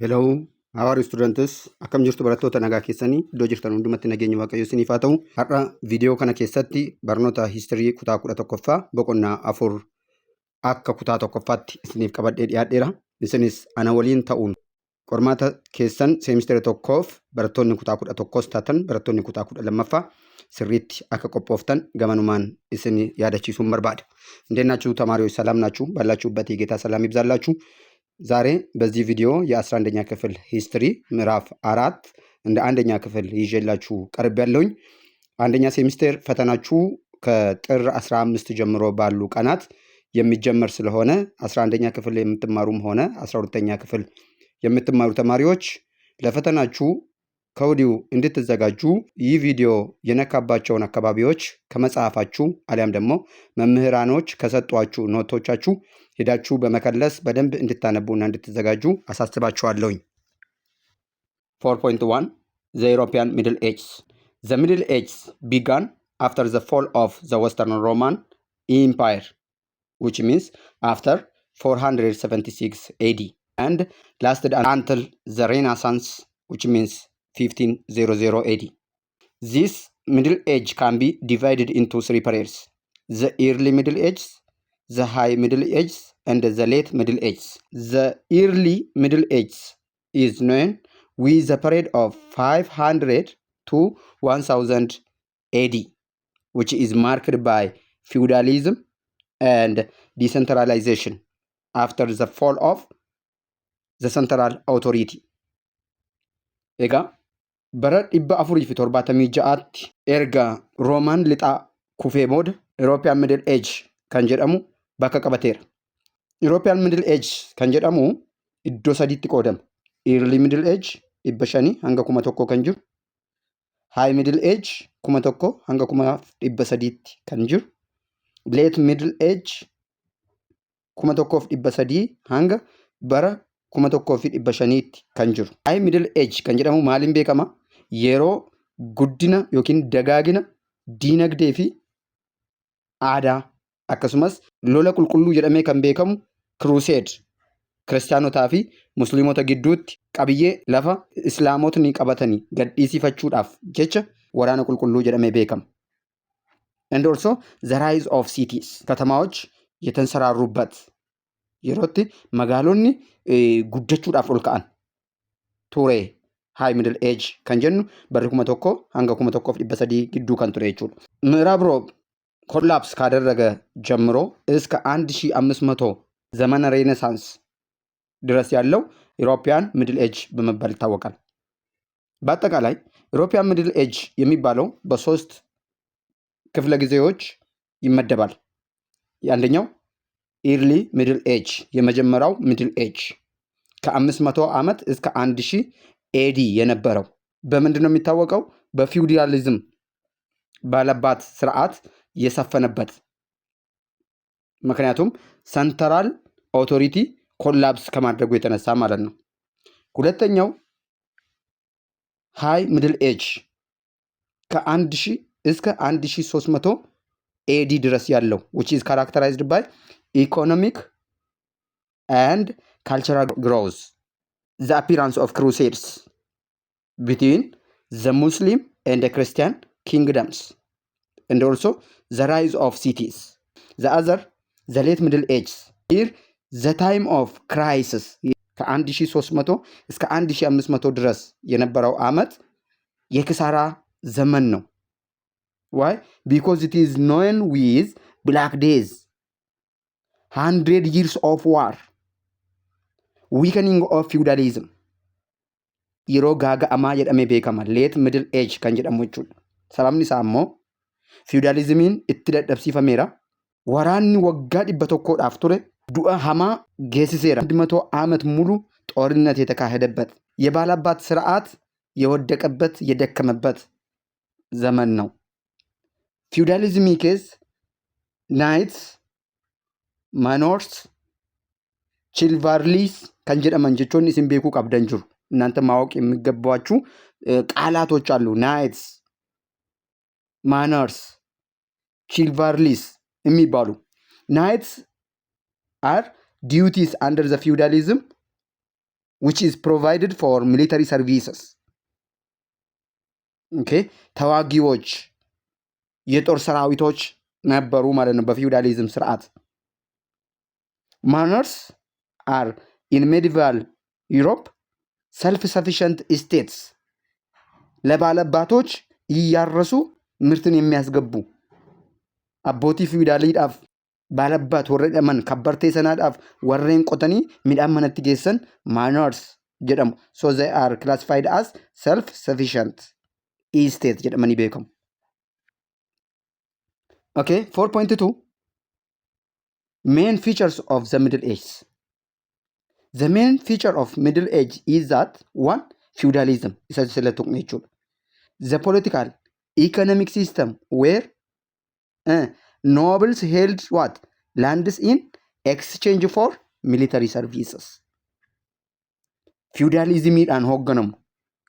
Hello, how are you students? Akkam jirtu barattoota nagaa keessanii iddoo jirtan hundumatti nageenya waaqayyo isiniif haa ta'u. Har'a viidiyoo kana keessatti barnoota hiistirii kutaa 11ffaa boqonnaa 4 akka kutaa tokkoffaatti isiniif qabadhee dhiyaadheera. Isinis ana waliin ta'uun qormaata keessan seemistera tokkoof barattoonni kutaa 11s taatan barattoonni kutaa 12ffaa sirriitti akka qophooftan gamanumaan isin yaadachiisuun barbaada. እንዴት ናችሁ ተማሪዎች? ሰላም ናችሁ? ባላችሁበት የጌታ ሰላም ይብዛላችሁ። ዛሬ በዚህ ቪዲዮ የ11ኛ ክፍል ሂስትሪ ምዕራፍ 4 እንደ አንደኛ ክፍል ይዤላችሁ ቀርቤያለሁኝ። አንደኛ ሴሚስተር ፈተናችሁ ከጥር 15 ጀምሮ ባሉ ቀናት የሚጀመር ስለሆነ 11ኛ ክፍል የምትማሩም ሆነ 12ኛ ክፍል የምትማሩ ተማሪዎች ለፈተናችሁ ከወዲሁ እንድትዘጋጁ ይህ ቪዲዮ የነካባቸውን አካባቢዎች ከመጽሐፋችሁ አሊያም ደግሞ መምህራኖች ከሰጧችሁ ኖቶቻችሁ ሄዳችሁ በመከለስ በደንብ እንድታነቡና እንድትዘጋጁ አሳስባችኋለሁኝ። 4.1 The European Middle Ages. The Middle Ages began after the fall of the Western Roman Empire, which means after 476 AD, and lasted until the Renaissance, which means 1500 AD. This Middle Age can be divided into three periods: the Early Middle Ages, the High Middle Ages, and the Late Middle Ages. The Early Middle Ages is known with the period of 500 to 1000 AD, which is marked by feudalism and decentralization after the fall of the central authority. Ega bara 476tti erga Roomaan lixaa kufee booda European Middle Age kan jedhamu bakka qabateera. European Middle Age kan jedhamu iddoo sadiitti qoodama. Early Middle Age 500 hanga 1000 kan jiru. High Middle Age 1000 hanga 1300tti kan jiru. Late Middle Age 1300 hanga bara 1500tti kan jiru. High Middle Age kan jedhamu maaliin beekama? Yeroo guddina yookiin dagaagina diinagdee fi aadaa akkasumas lola qulqulluu jedhamee kan beekamu crusade kiristaanotaa fi musliimota gidduutti qabiyyee lafa islaamotni qabatanii gadhiisifachuudhaaf jecha waraana qulqulluu jedhamee beekama. And also the rise of cities, ከተማዎች የተንሰራሩበት yerootti magaalonni guddachuudhaaf ol ka'an ture. High Middle Age kan jennu barri 1000 hanga 1300 gidduu kan ture jechuudha. ምዕራብ ሮም ኮላፕስ ካደረገ ጀምሮ እስከ 1500 ዘመነ ሬኔሳንስ ድረስ ያለው ኢሮፒያን ሚድል ኤጅ በመባል ይታወቃል። በአጠቃላይ ኢሮፒያን ሚድል ኤጅ የሚባለው በሶስት ክፍለ ጊዜዎች ይመደባል። አንደኛው ኢርሊ ሚድል ኤጅ የመጀመሪያው ሚድል ኤጅ ከ500 ዓመት እስከ 1000 ኤዲ የነበረው በምንድን ነው የሚታወቀው? በፊውዳሊዝም ባለባት ስርዓት የሰፈነበት። ምክንያቱም ሰንትራል ኦቶሪቲ ኮላፕስ ከማድረጉ የተነሳ ማለት ነው። ሁለተኛው ሃይ ሚድል ኤጅ ከ1000 እስከ 1300 ኤዲ ድረስ ያለው which is characterized by economic and cultural growth, the appearance of crusades between the Muslim and the Christian kingdoms, and also the rise of cities. The other, the late middle age, here the time of crisis ከ1300 እስከ 1500 ድረስ የነበረው ዓመት የክሳራ ዘመን ነው። Why? Because it is known with Black Days, 100 years of war, weakening of feudalism. Yeroo gaaga'amaa jedhamee beekama. Late Middle Age kan jedhamu jechuudha. Sababni isaa immoo feudalismiin itti dadhabsiifameera. Waraanni waggaa 100dhaaf ture du'a hamaa geessiseera. 100 ዓመት ሙሉ ጦርነት የተካሄደበት የባላባት ስርዓት የወደቀበት የደከመበት ዘመን ነው። ፊውዳሊዝም ኬዝ ናይትስ ማኖርስ ቺልቫርሊስ kan jedhaman jechoonni isin beekuu qabdan jiru. እናንተ ማወቅ የሚገባችሁ ቃላቶች አሉ። ናይትስ፣ ማነርስ፣ ቺልቫርሊስ የሚባሉ ናይትስ አር ዲዩቲስ አንደር ዘ ፊውዳሊዝም which is provided for military services. Okay, ተዋጊዎች የጦር ሰራዊቶች ነበሩ ማለት ነው በፊውዳሊዝም ስርዓት። Manors are in medieval Europe self-sufficient estates. ለባለባቶች እያረሱ ምርትን የሚያስገቡ አቦቲ ፊውዳሊidhaaf ባለባት warreen dhaman kabbartee sanaadhaaf warreen qotanii midhaan manatti geessan manors jedhamu. So they are classified as self-sufficient estates jedhamanii beekamu. Okay, 4.2 main features of the Middle Age. The main feature of Middle Age is that one, feudalism. The political economic system where nobles held what? Lands in exchange for military services. Feudalismidhaan hoogganamu.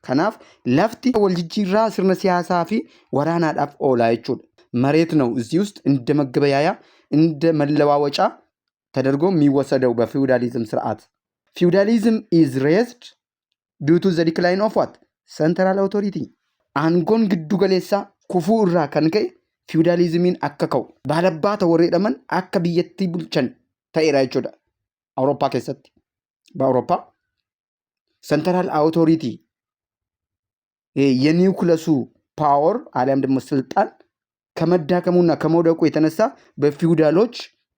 Kanaaf lafti waljijjiirraa sirna siyaasaa fi waraanaadhaaf oolaa jechuudha. መሬት ነው እዚህ ውስጥ እንደ መገበያያ እንደ መለዋወጫ ተደርጎ የሚወሰደው በፊውዳሊዝም ስርዓት። Feudalism is raised due to the decline of what? Central authority. Aangoon giddu galeessaa kufuu irraa kan ka'e feudalismiin akka ka'u baalabbaa warreen dhaman akka biyyattii bulchan ta'eera jechuudha. Awurooppaa keessatti በአውሮፓ central authority የኒውክለሱ ፓወር አሊያም ደግሞ ስልጣን ከመዳከሙና ከመውደቁ የተነሳ በፊውዳሎች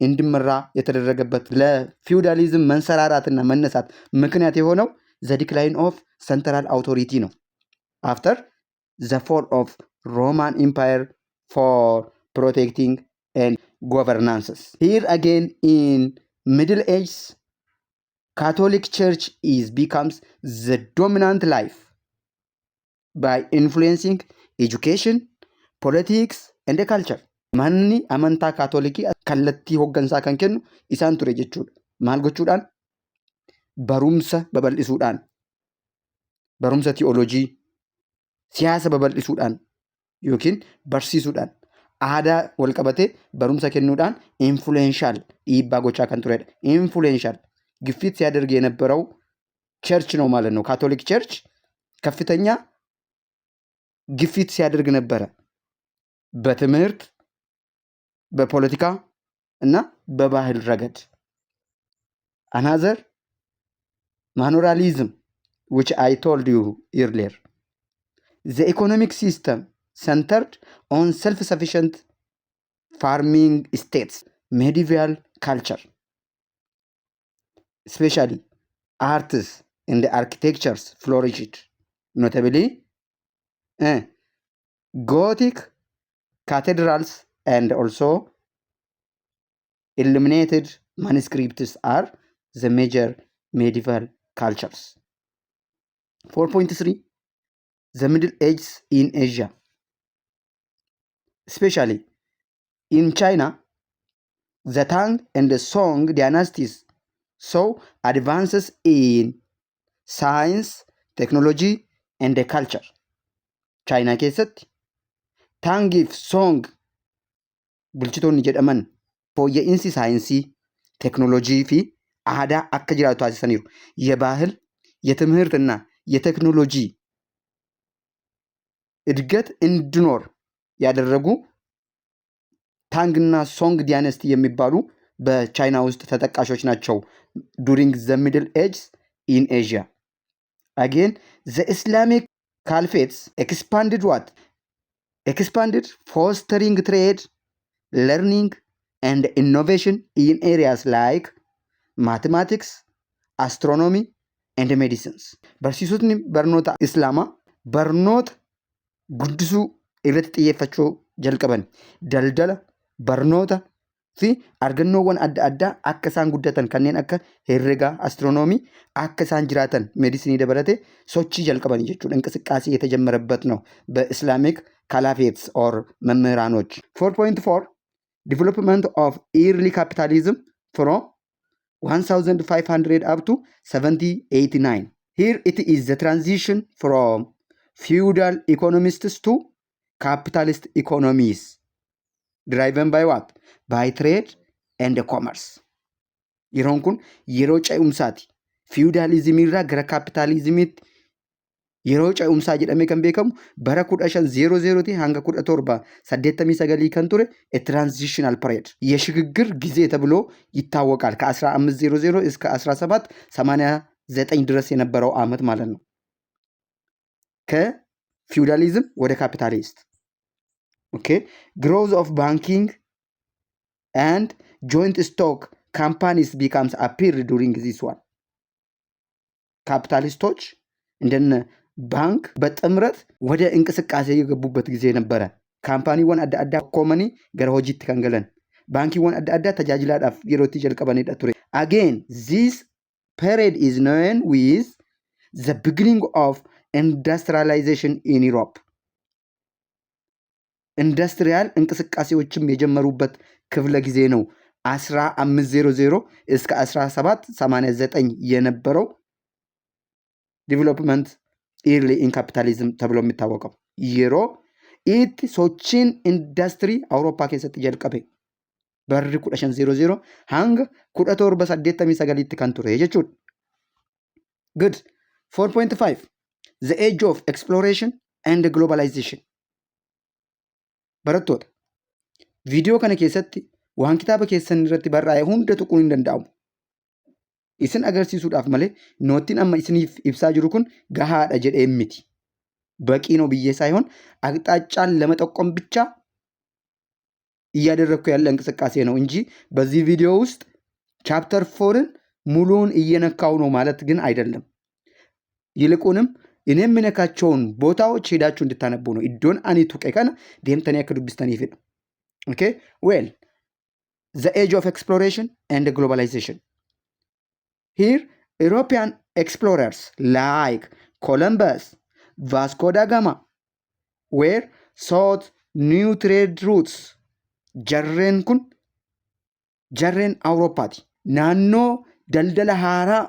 እንዲመራ የተደረገበት ለፊውዳሊዝም መንሰራራትና መነሳት ምክንያት የሆነው the decline of central authority ነው. After the fall of Roman Empire for protecting and governances. Here again in Middle Ages, Catholic Church becomes the dominant life by influencing education, politics, and culture. Manni amantaa kaatolikii kallattii hooggansaa kan kennu isaan ture jechuudha. Maal gochuudhaan? Barumsa babal'isuudhaan, barumsa tiyoolojii, siyaasa babal'isuudhaan yookiin barsiisuudhaan, aadaa wal qabatee barumsa kennuudhaan influential dhiibbaa gochaa kan turedha. Influential ግፊት ሲያደርግ የነበረው ቸርች ነው ማለት ነው። ካቶሊክ ቸርች ከፍተኛ ግፊት ሲያደርግ ነበረ በትምህርት፣ በፖለቲካ እና በባህል ረገድ። Another manorialism, which I told you earlier. The economic system centered on self-sufficient farming states, medieval culture, especially arts and architectures flourished, notably Gothic cathedrals and also illuminated manuscripts are the major medieval cultures. 4.3 The Middle Ages in Asia, especially in China, the Tang and the Song dynasties saw advances in science, technology, and culture. China keessatti Tangii fi Song bulchitoonni jedhaman fooyya'insi saayinsii, ቴክኖሎጂ fi aadaa akka jiraatu taasisaniiru. የባህል የትምህርትና የቴክኖሎጂ እድገት እንዲኖር ያደረጉ ታንግና ሶንግ ዳይናስቲ የሚባሉ በቻይና ውስጥ ተጠቃሾች ናቸው during the Middle Ages in Asia. Again, the Islamic caliphates expanded what? Expanded fostering trade, learning, and innovation in areas like mathematics, astronomy, and medicines. Barsiisotni barnoota Islaamaa barnoota guddisuu irratti xiyyeeffachuu jalqaban. Daldala, barnoota fi argannoowwan adda addaa akka isaan guddatan kanneen akka herregaa, astronoomii akka isaan jiraatan meedisinii dabalatee sochii jalqaban jechuudha. እንቅስቃሴ የተጀመረበት ነው በኢስላሚክ ካላፌትስ ኦር መምህራኖች። 4.4 Development of early capitalism from 1500 up to 1789. Here it is the transition from feudal economists to capitalist economies, driven by what? By trade and commerce. Yeroon kun yeroo ce'umsaati. fiwudaalizimii gara kaapitaalizimiitti yeroo ce'umsaa jedhamee kan beekamu bara 1500 hanga 1789 kan ture ትራንዚሽናል ፐሬድ የሽግግር ጊዜ ተብሎ ይታወቃል። ከ1500 እስከ 1789 ድረስ የነበረው ዓመት ማለት ነው። ከፊውዳሊዝም ወደ ካፒታሊስት ኦኬ ግሮዝ ኦፍ ባንኪንግ and joint stock companies becomes appear during this one ካፒታሊስቶች እንደነ ባንክ በጥምረት ወደ እንቅስቃሴ የገቡበት ጊዜ ነበረ። ካምፓኒወን አዳ አዳ ኮመኒ ገረ ሆጂት ከንገለን ባንኪወን አዳ አዳ ተጃጅላዳፍ የሮቲ ጀልቀበኔ ዳቱሬ again this period is known with the beginning of industrialization in Europe ኢንዱስትሪያል እንቅስቃሴዎችም የጀመሩበት ክፍለ ጊዜ ነው። 1500 እስከ 1789 የነበረው ዲቨሎፕመንት ኢርሊ ኢን ካፒታሊዝም ተብሎ የሚታወቀው የሮ ኢት ሶቺን ኢንዱስትሪ አውሮፓ keessatti jalqabe barri 1500 hanga 1789 kan ture jechuudha. Good. 4.5 The age of exploration and globalization. Barattoota viidiyoo kana keessatti waan kitaaba keessan irratti barraa'e hunda tuquun hin danda'amu. Isin agarsiisuudhaaf malee noottiin amma isiniif ibsaa jiru kun gahaadha jedhee miti. Baqii ነው ብዬ ሳይሆን አቅጣጫን ለመጠቆም ብቻ እያደረግኩ ያለ እንቅስቃሴ ነው እንጂ በዚህ ቪዲዮ ውስጥ ቻፕተር 4ን ሙሉውን እየነካው ነው ማለት ግን አይደለም። ይልቁንም እኔ የምነካቸውን ቦታዎች ሄዳችሁ እንድታነቡ ነው። ኢዶን አኒ ቱቀ ከነ ደምተን ያከዱብስተን ይፈድ ኦኬ ዌል the age of exploration and globalization. Here European explorers like Columbus, Vasco da Gama were sought new trade routes. Jarreen kun jarreen Awurooppaati. Naannoo daldala haaraa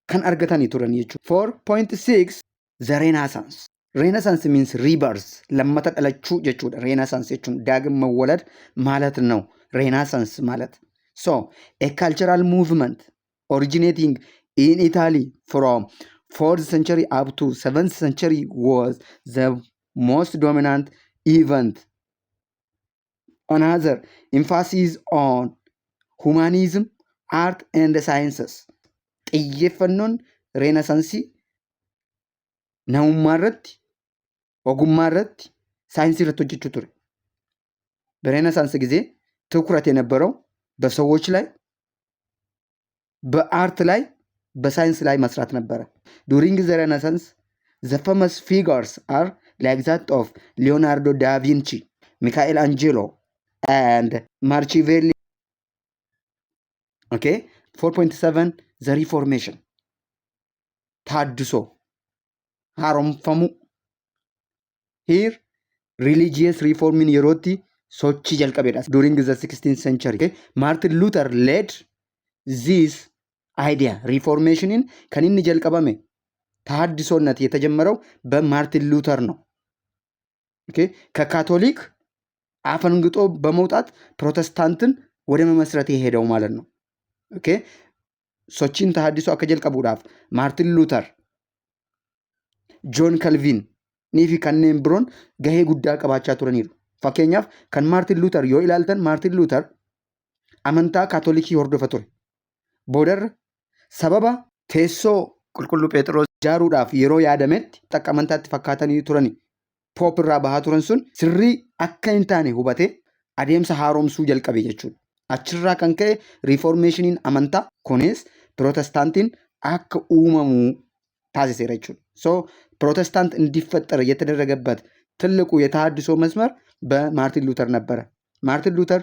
kan argatanii turan jechuudha. 4.6 The Renaissance. Renaissance means rebirth. Lammata dhalachuu jechuudha. Renaissance jechuun daagim mawwalad ማለት ነው. Renaissance ማለት. So, a cultural movement originating in Italy from 4th century up to 7th century was the most dominant event. Another emphasis on humanism, art and sciences. xiyyeeffannoon Renaissance namummaa irratti ogummaa irratti ሳይንስ irratti hojjechuu ture. በሬኔሳንስ ጊዜ ትኩረት የነበረው በሰዎች ላይ በአርት ላይ በሳይንስ ላይ መስራት ነበረ። during the Renaissance the famous figures are like that of Leonardo da Vinci, Michelangelo and Machiavelli. Okay, 4.7 The Reformation. ታድሶ ሀሮምፈሙ here religious reform in yerootti sochii jalqabeedha. During the 16th century okay? Martin Luther led this idea reformation in kan inni jalqabame ታድሶነት የተጀመረው በማርቲን ሉተር ነው። ኦኬ ከካቶሊክ አፈንግጦ በመውጣት ፕሮቴስታንትን ወደ መመስረት የሄደው ማለት ነው። ኦኬ sochiin tahaddisoo akka jalqabuudhaaf Maartin Luuter, Joon Kalviin fi kanneen biroon gahee guddaa qabaachaa turaniiru. Fakkeenyaaf kan Maartin Luuter yoo ilaaltan Maartin Luuter amantaa kaatolikii hordofa ture. Boodarra sababa teessoo qulqulluu Phexros ijaaruudhaaf yeroo yaadametti takka amantaatti fakkaatanii turani. Poop irraa bahaa turan sun sirrii akka hin taane hubatee adeemsa haaromsuu jalqabe jechuudha. Achirraa kan ka'e riiformeeshiniin amantaa kunis ፕሮቴስታንትን አክ ኡመሙ ታሲሰረ jechuudha. ሶ ፕሮቴስታንት እንዲፈጠር የተደረገበት ትልቁ የተሃድሶ መስመር በማርቲን ሉተር ነበረ። ማርቲን ሉተር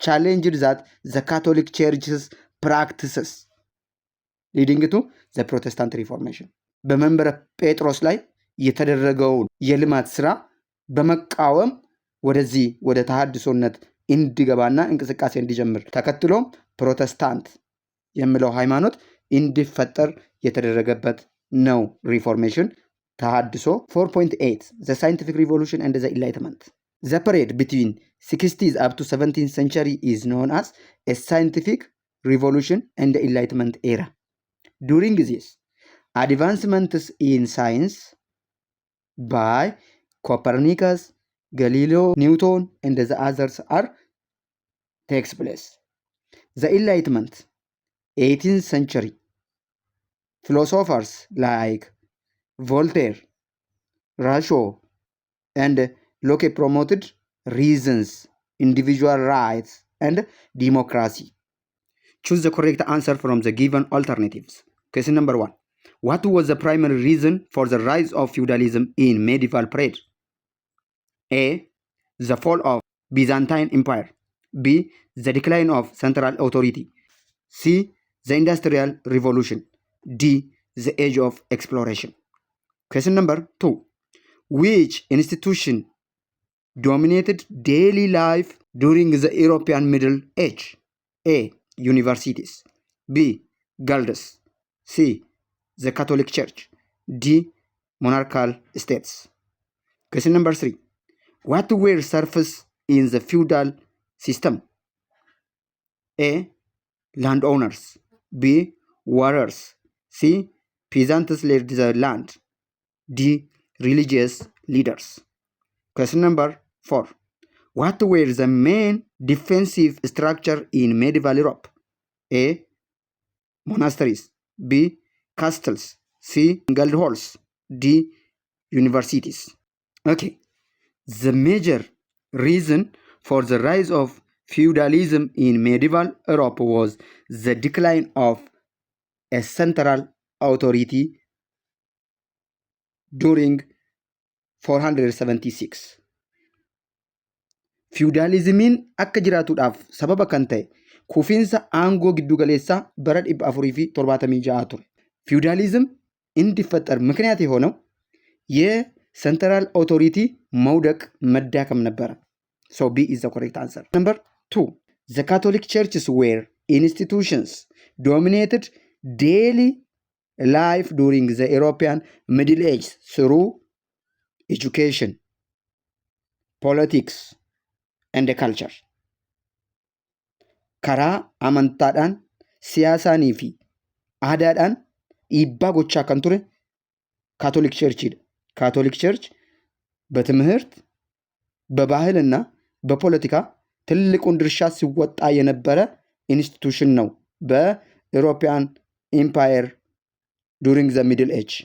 challenged that the Catholic Church's practices leading to the Protestant Reformation. በመንበረ ጴጥሮስ ላይ የተደረገውን የልማት ስራ በመቃወም ወደዚህ ወደ ተሃድሶነት እንዲገባና እንቅስቃሴ እንዲጀምር ተከትሎም ፕሮቴስታንት የሚለው ሃይማኖት እንዲፈጠር የተደረገበት ነው ሪፎርሜሽን ተሃድሶ። 4.8 The Scientific Revolution and the Enlightenment. The period between 60s up to 17th century is known as a scientific revolution and the Enlightenment era. During this, advancements in science by Copernicus, Galileo, Newton, and the others takes place. The Enlightenment, 18th century, philosophers like Voltaire, Rousseau, and Locke promoted reasons, individual rights, and democracy. Choose the correct answer from the given alternatives. Question number 1. What was the primary reason for the rise of feudalism in medieval period? A. The fall of Byzantine Empire. B. The decline of central authority. C. The Industrial Revolution. D. The Age of Exploration. Question number 2. Which institution dominated daily life during the European Middle Age? A. Universities. B. Guilds. C. The Catholic Church. D. Monarchical states. Question number 3. What were serfs in the feudal system? A. Landowners. B. Warriors. C. Peasants led the land. D. Religious leaders. Question number 4. What were the main defensive structure in medieval Europe? A. Monasteries. B. Castles. C. Guild halls. D. Universities. Okay. The major reason for the rise of feudalism in medieval Europe was the decline of a central authority during 476. Feudalismiin akka jiraatuudhaaf sababa kan ta'e kufiinsa aangoo giddugaleessaa bara 476 ture. ፊውዳሊዝም እንዲፈጠር ምክንያት የሆነው የሴንትራል ኦቶሪቲ መውደቅ መዳከም ነበረ። So B is the correct answer. Number 2. The Catholic churches were institutions dominated daily life during the European Middle Ages through education, politics, and culture. karaa amantaadhaan, siyaasaanii fi aadaadhaan dhiibbaa gochaa kan ture ካቶሊክ ቸርችድ ካቶሊክ ቸርች በትምህርት በባህልና በፖለቲካ ትልቁን ድርሻ ሲወጣ የነበረ ኢንስቲትዩሽን ነው በኢሮፒያን ኢምፓየር during the middle age.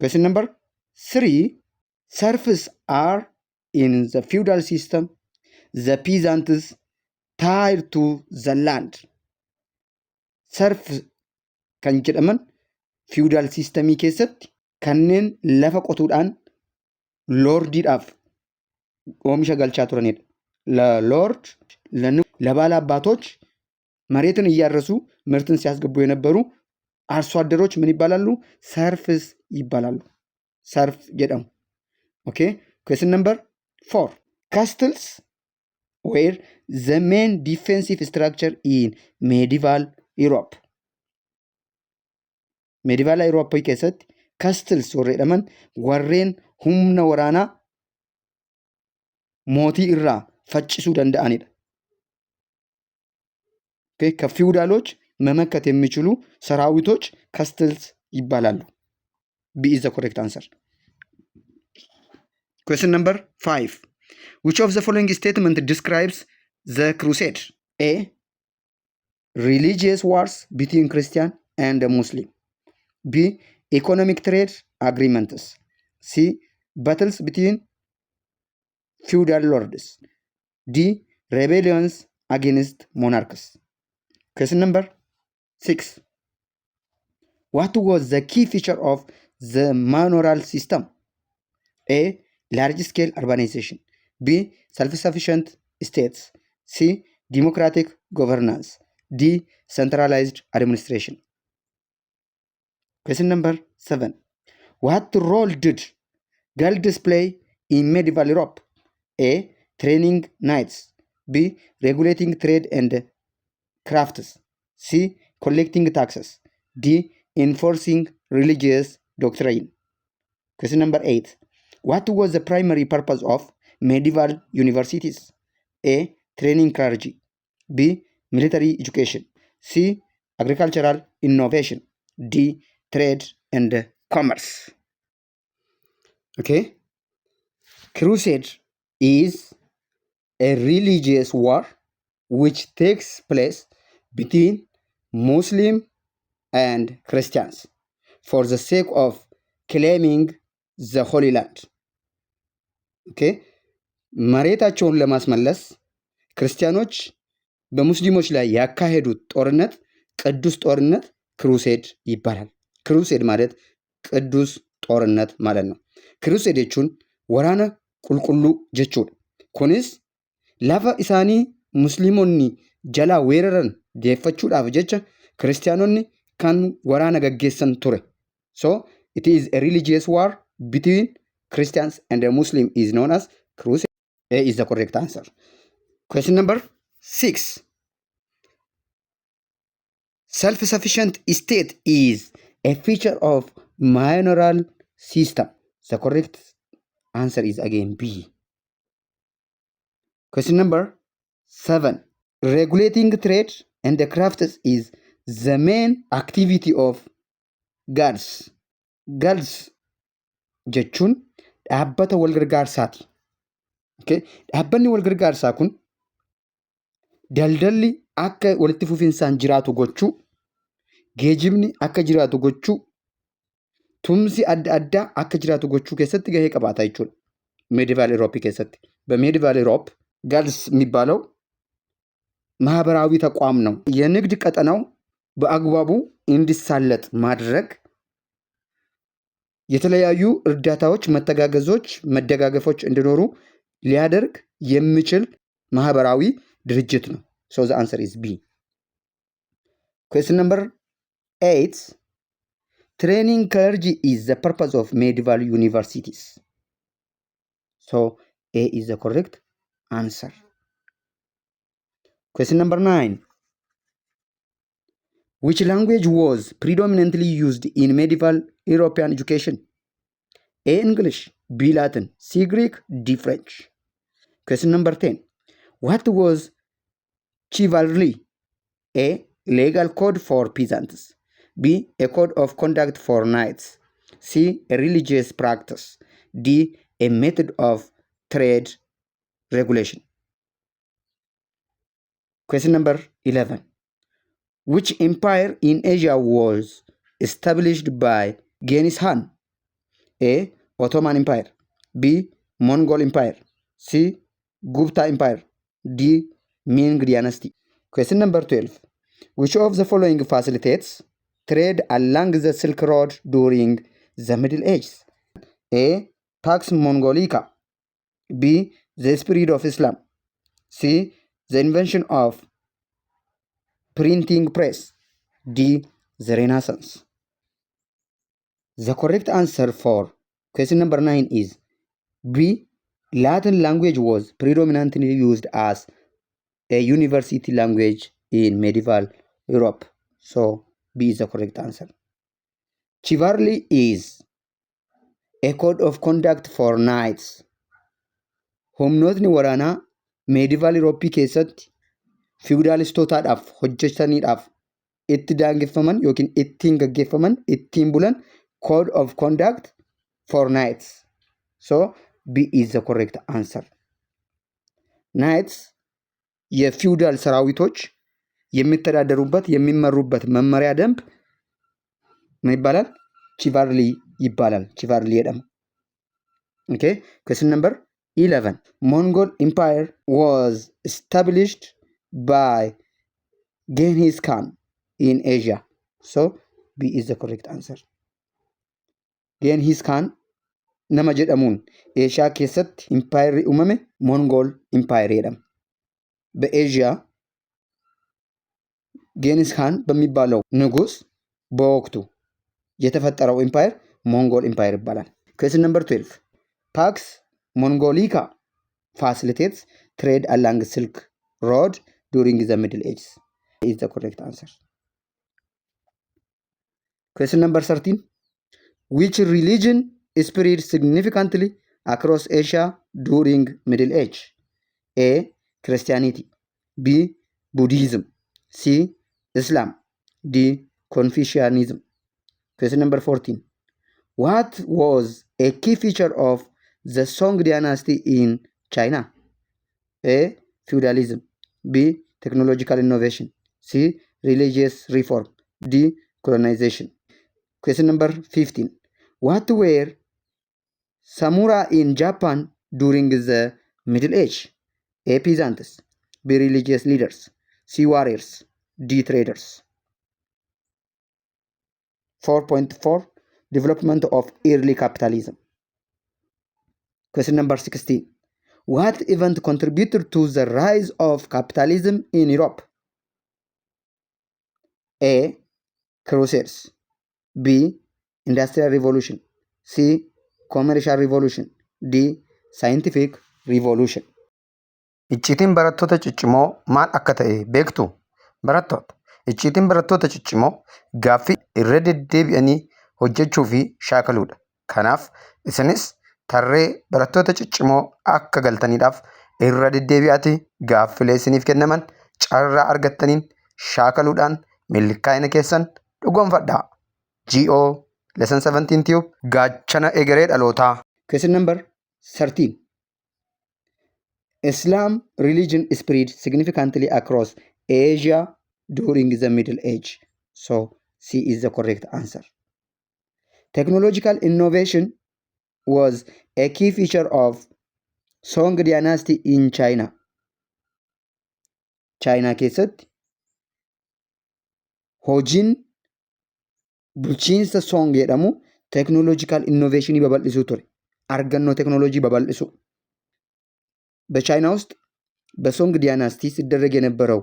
Question number 3. Serfs are in the feudal system. The peasants tied to the land. Serf kan jedhaman feudal systemii keessatti kanneen lafa qotuudhaan loordiidhaaf oomisha galchaa turanidha. ለሎርድ ለባለ አባቶች መሬትን እያረሱ ምርትን ሲያስገቡ የነበሩ አርሶ አደሮች ምን ይባላሉ? ሰርፍስ ይባላሉ። ሰርፍ jedhamu. Okay, question number 4. Castles were the main defensive structure in medieval Europe. Medieval Europe keessatti castles warra jedhaman warreen humna waraanaa mootii irraa faccisuu danda'anidha. Okay, ከፊውዳሎች መመከት የሚችሉ ሰራዊቶች ካስትልስ ይባላሉ። B is the correct answer. Question number 5. Which of the following statement describes the crusade? A. Religious wars between Christian and Muslim. B. Economic trade agreements. C. Battles between feudal lords. D. Rebellions against monarchs. Question number 6. What was the key feature of the manorial system? A. Large-scale urbanization. B. Self-sufficient states. C. Democratic governance. D. Centralized administration. Question number 7. What role did guilds play in medieval Europe? A. Training knights. B. Regulating trade and crafts. C. Collecting taxes. D. Enforcing religious doctrine. Question number 8. What was the primary purpose of medieval universities? A. Training clergy. B. Military education. C. Agricultural innovation. D. Trade and commerce. Okay. Crusade is a religious war which takes place between Muslim and Christians for the sake of claiming the Holy Land. Okay. መሬታቸውን ለማስመለስ ክርስቲያኖች በሙስሊሞች ላይ ያካሄዱት ጦርነት ቅዱስ ጦርነት ክሩሴድ ይባላል። ክሩሴድ ማለት ቅዱስ ጦርነት ማለት ነው። ክሩሴድ jechuun waraana qulqulluu jechuudha. Kunis lafa isaanii musliimonni jalaa weeraran deeffachuudhaaf jecha kiristaanonni kan waraana gaggeessan ture. So it is a religious war between Christians and the Muslim is known as crusade. A is the correct answer. Question number 6. Self-sufficient state is a feature of manorial system. The correct answer is again B. Question number 7. Regulating trade and the crafts is the main activity of guards. Guards jechuun dhaabbata walgargaarsaati. Okay? Dhaabbanni walgargaarsaa kun daldalli akka walitti fufinsaan jiraatu gochuu, geejibni akka jiraatu gochuu, tumsi adda addaa akka jiraatu gochuu keessatti gahee qabaata jechuudha. ሜዲቫል ኢሮፕ keessatti በሜዲቫል ኢሮፕ ጋርድስ የሚባለው ማህበራዊ ተቋም ነው። የንግድ ቀጠናው በአግባቡ እንዲሳለጥ ማድረግ፣ የተለያዩ እርዳታዎች፣ መተጋገዞች፣ መደጋገፎች እንዲኖሩ ሊያደርግ የሚችል ማህበራዊ ድርጅት ነው። So the answer is B. Question number 8. Training clergy is the purpose of medieval universities. So A is the correct answer. Question number 9. Which language was predominantly used in medieval European education? A. English, B. Latin, C. Greek, D. French. Question number 10. What was chivalry? A. Legal code for peasants. B. A code of conduct for knights. C. A religious practice. D. A method of trade regulation. Question number 11. Which empire in Asia was established by Genghis Khan? A. Ottoman Empire. B. Mongol Empire. C. Gupta Empire. D. Ming Dynasty. Question number 12. Which of the following facilitates trade along the Silk Road during the Middle Ages? A. Pax Mongolica. B. The spread of Islam. C. The invention of printing press. D. The Renaissance. The correct answer for question number 9 is B. Latin language was predominantly used as a university language in medieval Europe. So B is the correct answer. Chivalry is a code of conduct for knights. Humnootni waraanaa medieval Europe keessatti feudalistotaadhaaf hojjetaniidhaaf itti daangeffaman yookiin ittiin gaggeeffaman, ittiin bulan code of conduct for knights. So B is the correct answer. Knights የፊውዳል ሰራዊቶች የሚተዳደሩበት የሚመሩበት መመሪያ ደንብ ምን ይባላል? ቺቫርሊ ይባላል። ቺቫርሊ የደም Okay. Question number 11. Mongol Empire was established by Genghis Khan in Asia. So B is the correct answer. Genghis Khan nama jedhamuun Eeshiyaa keessatti ኢምፓየር uumame Mongol Empire jedhama. በኤዥያ ጌንስ ካን በሚባለው ንጉስ በወቅቱ የተፈጠረው ኢምፓየር ሞንጎል ኢምፓየር ይባላል። Question number 12. Pax Mongolica facilitates trade along Silk Road during the Middle Ages. Is the correct answer. Question number 13. Which religion spread significantly across Asia during Middle Age? A. Christianity. B. Buddhism. C. Islam. D. Confucianism. Question number 14. What was a key feature of the Song dynasty in China? A. Feudalism. B. Technological innovation. C. Religious reform. D. Colonization. Question number 15. What were samurai in Japan during the Middle Age? A. Peasants. B. Religious leaders. C. Warriors. D. Traders. 4.4. Development of early capitalism. Question number 16. What event contributed to the rise of capitalism in Europe? A. Crusades. B. Industrial Revolution. C. Commercial Revolution. D. Scientific Revolution. Icciitiin barattoota ciccimoo maal akka ta'e beektu? Barattoota. Icciitiin barattoota ciccimoo gaaffii irra deddeebi'anii hojjechuu fi shaakaluudha. Kanaaf isinis tarree barattoota ciccimoo akka galtaniidhaaf irra deddeebi'aati gaaffilee isiniif kennaman carraa argattaniin shaakaluudhaan milkaa'ina keessan dhugoomfadhaa. GO lesson 17 tube gaachana egeree dhalootaa. Question number 13. Islam religion spread significantly across Asia during the Middle Age. So C is the correct answer. Technological innovation was a key feature of Song dynasty in China. China keessatti hojiin bulchiinsa Song jedhamu technological innovation babal'isuu ture. Argannoo ቴክኖሎጂ ባባልሱ በቻይና ውስጥ በሶንግ ዳይናስቲ ሲደረግ የነበረው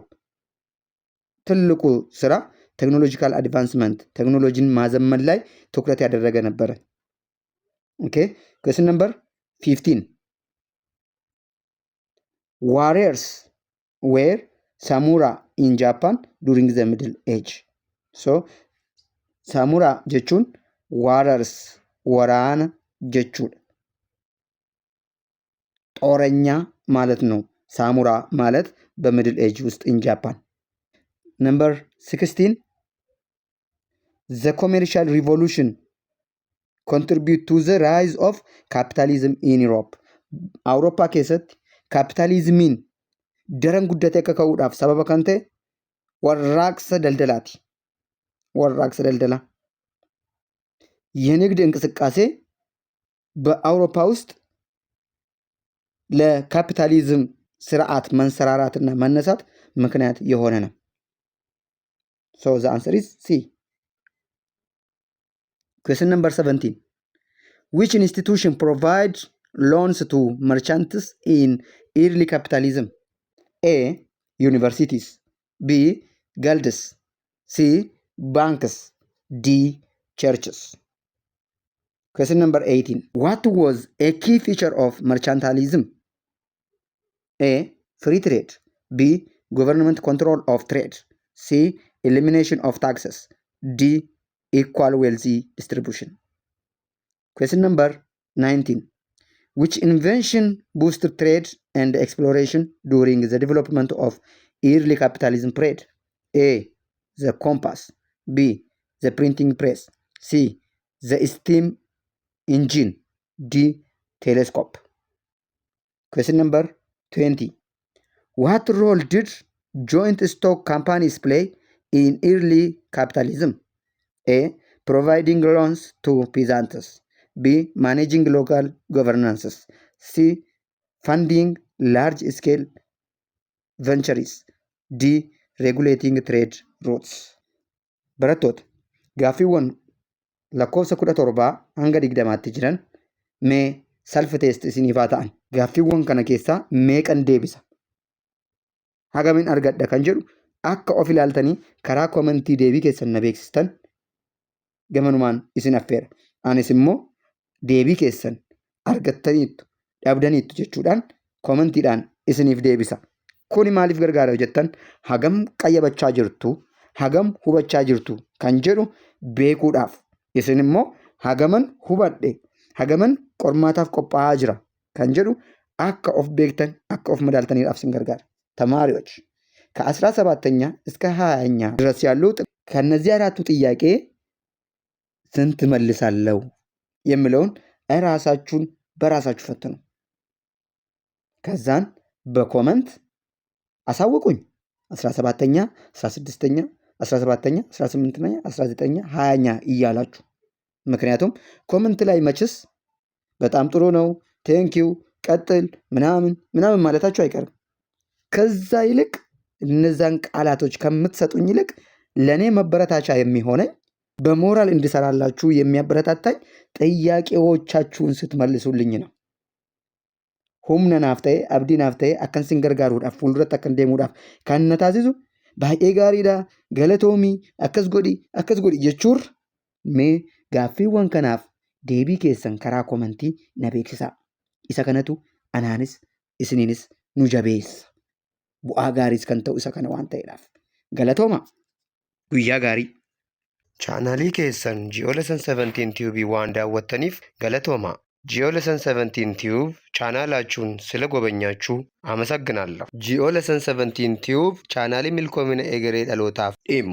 ትልቁ ስራ ቴክኖሎጂካል አድቫንስመንት ቴክኖሎጂን ማዘመን ላይ ትኩረት ያደረገ ነበር። ኦኬ question number 15. Warriors were samurai in Japan during the Middle Age. So samurai jechuun warriors waraana jechuudha. ጦረኛ ማለት ነው። ሳሙራ ማለት በሚድል ኤጅ ውስጥ in Japan. Number 16. The commercial revolution contribute to the rise of capitalism in Europe. አውሮፓ keessatti ካፒታሊዝሚን daran guddatee akka ka'uudhaaf sababa kan ta'e warraaqsa daldalaati. warraaqsa daldalaa የንግድ እንቅስቃሴ በአውሮፓ ውስጥ ለካፒታሊዝም ስርዓት መንሰራራትና መነሳት ምክንያት የሆነ ነው። So the answer is C. Question number 17. Which institution provides loans to merchants in early capitalism? A. Universities. B. Guilds. C. Banks. D. Churches. Question number 18. What was a key feature of mercantilism? A. Free trade. B. Government control of trade. C. Elimination of taxes. D. Equal wealthy distribution. Question number 19. Which invention boosted trade and exploration during the development of early capitalism period? A. The compass. B. The printing press. C. The steam engine. D. Telescope. Question number 20. What role did joint stock companies play in early capitalism? A. Providing loans to peasants. B. Managing local governances. C. Funding large-scale ventures. D. Regulating trade routes. Barattoota gaaffiiwwan lakkoofsa 17 hanga 20tti jiran mee self test isiniif haa ta'an. Gaaffiiwwan kana keessaa meeqan deebisa? Hagamiin argadha kan jedhu akka of ilaaltanii karaa komentii deebii keessan na beeksistan gamanumaan isin affeera. Anis immoo deebii keessan argattaniittu dhabdaniittu jechuudhaan komentiidhaan isiniif deebisa. Kuni maaliif gargaara jettan hagam qayyabachaa jirtu hagam hubachaa jirtu kan jedhu beekuudhaaf isin immoo hagaman hubadhe hagaman qormaataaf qophaa'aa jira kan jedhu akka of beektan akka of madaaltaniidhaaf isin gargaara. ተማሪዎች ከ17ኛ እስከ 20ኛ ድረስ ያሉ ከነዚህ አራቱ ጥያቄ ስንት መልሳለሁ የሚለውን ራሳችሁን በራሳችሁ ፈትኑ። ከዛን በኮመንት አሳውቁኝ። 17ኛ 16ኛ 17ኛ 18ኛ 19ኛ 20ኛ እያላችሁ ምክንያቱም ኮመንት ላይ መችስ በጣም ጥሩ ነው ቴንኪው ቀጥል ምናምን ማለታችሁ አይቀርም። ከዛ ይልቅ እነዛን ቃላቶች ከምትሰጡኝ ይልቅ ለኔ መበረታቻ የሚሆነኝ በሞራል እንድሰራላችሁ የሚያበረታታኝ ጥያቄዎቻችሁን ስትመልሱልኝ ነው። humna naaf ta'e abdii naaf ta'e akkan sin gargaaruudhaaf fuulduratti akkan deemuudhaaf kan na taasisu baay'ee gaariidha galatoomii akkas godhi jechuurra mee gaaffiiwwan kanaaf deebii keessan karaa komentii na beeksisaa. Isa kanatu anaanis isiniinis nu jabeessa. Bu'aa gaariis kan ta'u isa kana waan ta'eedhaaf galatooma guyyaa gaarii. Chaanaalii keessan Ji'oolessan 17 Tiyuubii waan daawwattaniif galatooma. Ji'oolessan 17 ቲዩብ ቻናላችሁን ስለጎበኛችሁ አመሰግናለሁ። Ji'oolessan 17 ቲዩብ ቻናሊ ሚልኮሚነ ኤገሬ ዳሎታፍ ዲሙ